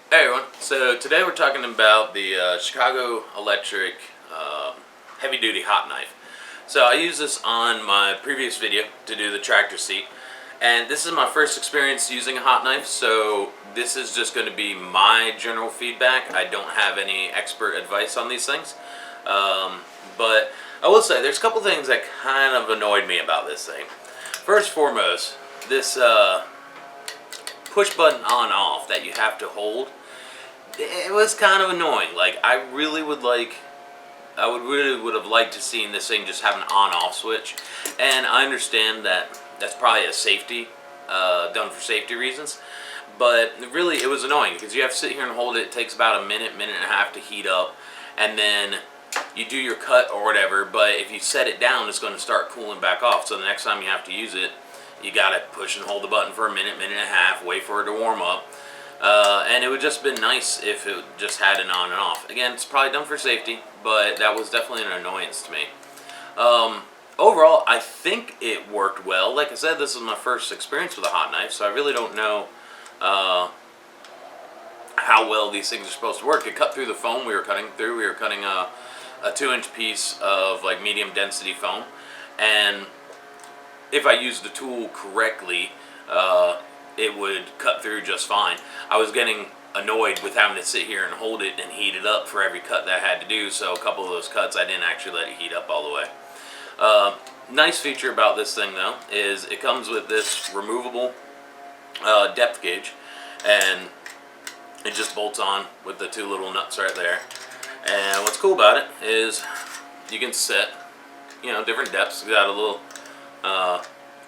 Hey everyone, so today we're talking about the Chicago Electric heavy duty hot knife. So I used this on my previous video to do the tractor seat, and this is my first experience using a hot knife, so this is just going to be my general feedback. I don't have any expert advice on these things, but I will say there's a couple things that kind of annoyed me about this thing. First and foremost, this push button on off that you have to hold, it was kind of annoying. Like I really would have liked to seen this thing just have an on-off switch, and I understand that that's probably a safety, done for safety reasons, but really it was annoying because you have to sit here and hold it. It takes about a minute and a half to heat up, and then you do your cut or whatever, but if you set it down, it's going to start cooling back off, so the next time you have to use it, you gotta push and hold the button for a minute and a half, wait for it to warm up. And it would just been nice if it just had an on and off. Again, it's probably done for safety, but that was definitely an annoyance to me. Overall, I think it worked well. Like I said, this is my first experience with a hot knife, so I really don't know how well these things are supposed to work. It cut through the foam we were cutting through. We were cutting a 2-inch piece of like medium density foam, and if I used the tool correctly, it would cut through just fine. I was getting annoyed with having to sit here and hold it and heat it up for every cut that I had to do, so a couple of those cuts I didn't actually let it heat up all the way. Nice feature about this thing though is it comes with this removable depth gauge, and it just bolts on with the two little nuts right there. And what's cool about it is you can set, different depths. We got a little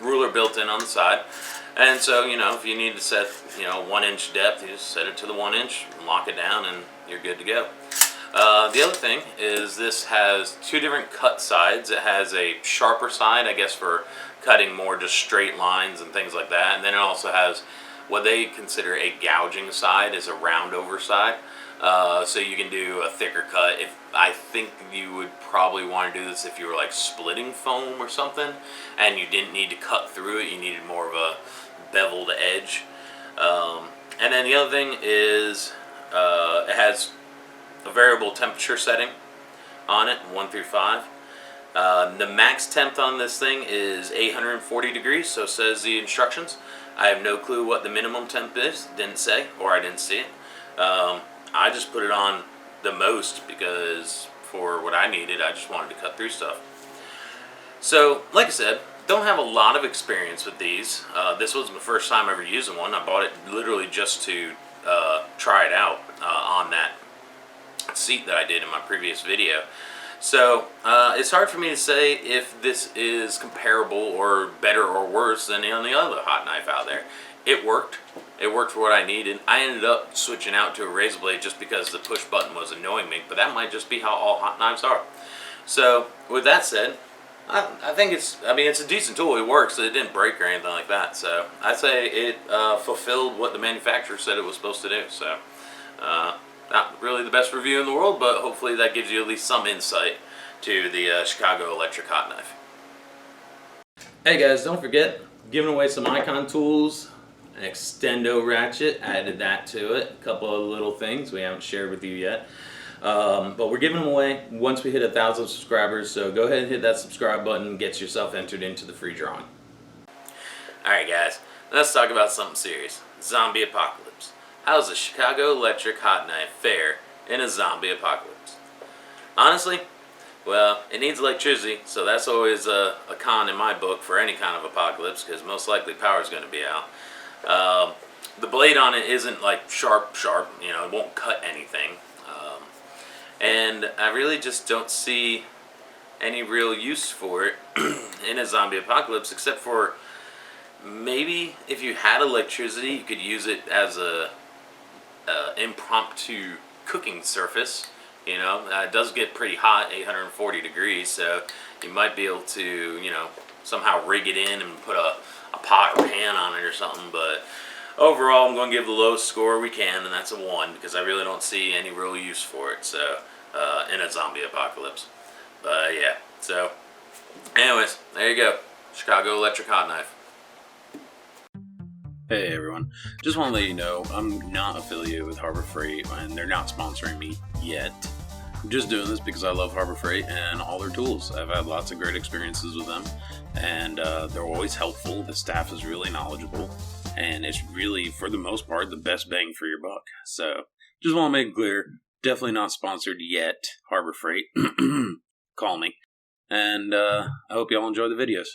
ruler built in on the side, and so if you need to set 1-inch depth, you just set it to the 1 inch, lock it down, and you're good to go. The other thing is this has two different cut sides. It has a sharper side, I guess, for cutting more just straight lines and things like that, and then it also has what they consider a gouging side, is a round over side. So you can do a thicker cut. I think you would probably want to do this if you were like splitting foam or something, and you didn't need to cut through it. You needed more of a beveled edge. And then the other thing is it has a variable temperature setting on it, 1 through 5. The max temp on this thing is 840 degrees, so says the instructions. I have no clue what the minimum temp is. Didn't say, or I didn't see it. I just put it on the most because for what I needed, I just wanted to cut through stuff. So, like I said, don't have a lot of experience with these. This was my first time ever using one. I bought it literally just to try it out on that seat that I did in my previous video. So, it's hard for me to say if this is comparable or better or worse than any other hot knife out there. It worked. It worked for what I needed. I ended up switching out to a razor blade just because the push button was annoying me, but that might just be how all hot knives are. So, with that said, I think it's a decent tool. It works. It didn't break or anything like that. So, I'd say it fulfilled what the manufacturer said it was supposed to do. So, not really the best review in the world, but hopefully that gives you at least some insight to the Chicago Electric hot knife. Hey guys, don't forget, giving away some icon tools. An extendo ratchet, added that to it. A couple of little things we haven't shared with you yet. But we're giving them away once we hit 1,000 subscribers, so go ahead and hit that subscribe button and get yourself entered into the free drawing. Alright guys, let's talk about something serious. Zombie apocalypse. How's the Chicago Electric hot knife fare in a zombie apocalypse? Honestly, well, it needs electricity, so that's always a con in my book for any kind of apocalypse, because most likely power is going to be out. The blade on it isn't like sharp, it won't cut anything. And I really just don't see any real use for it in a zombie apocalypse, except for maybe if you had electricity, you could use it as a impromptu cooking surface. It does get pretty hot, 840 degrees, so you might be able to, somehow rig it in and put a pot or pan on it or something, but overall I'm going to give the lowest score we can, and that's a 1, because I really don't see any real use for it, so in a zombie apocalypse. But yeah, so anyways, there you go. Chicago Electric hot knife. Hey everyone, just want to let you know I'm not affiliated with Harbor Freight and they're not sponsoring me yet. I'm just doing this because I love Harbor Freight and all their tools. I've had lots of great experiences with them and they're always helpful. The staff is really knowledgeable and it's really, for the most part, the best bang for your buck. So just want to make it clear, definitely not sponsored yet, Harbor Freight. Call me. And I hope y'all enjoy the videos.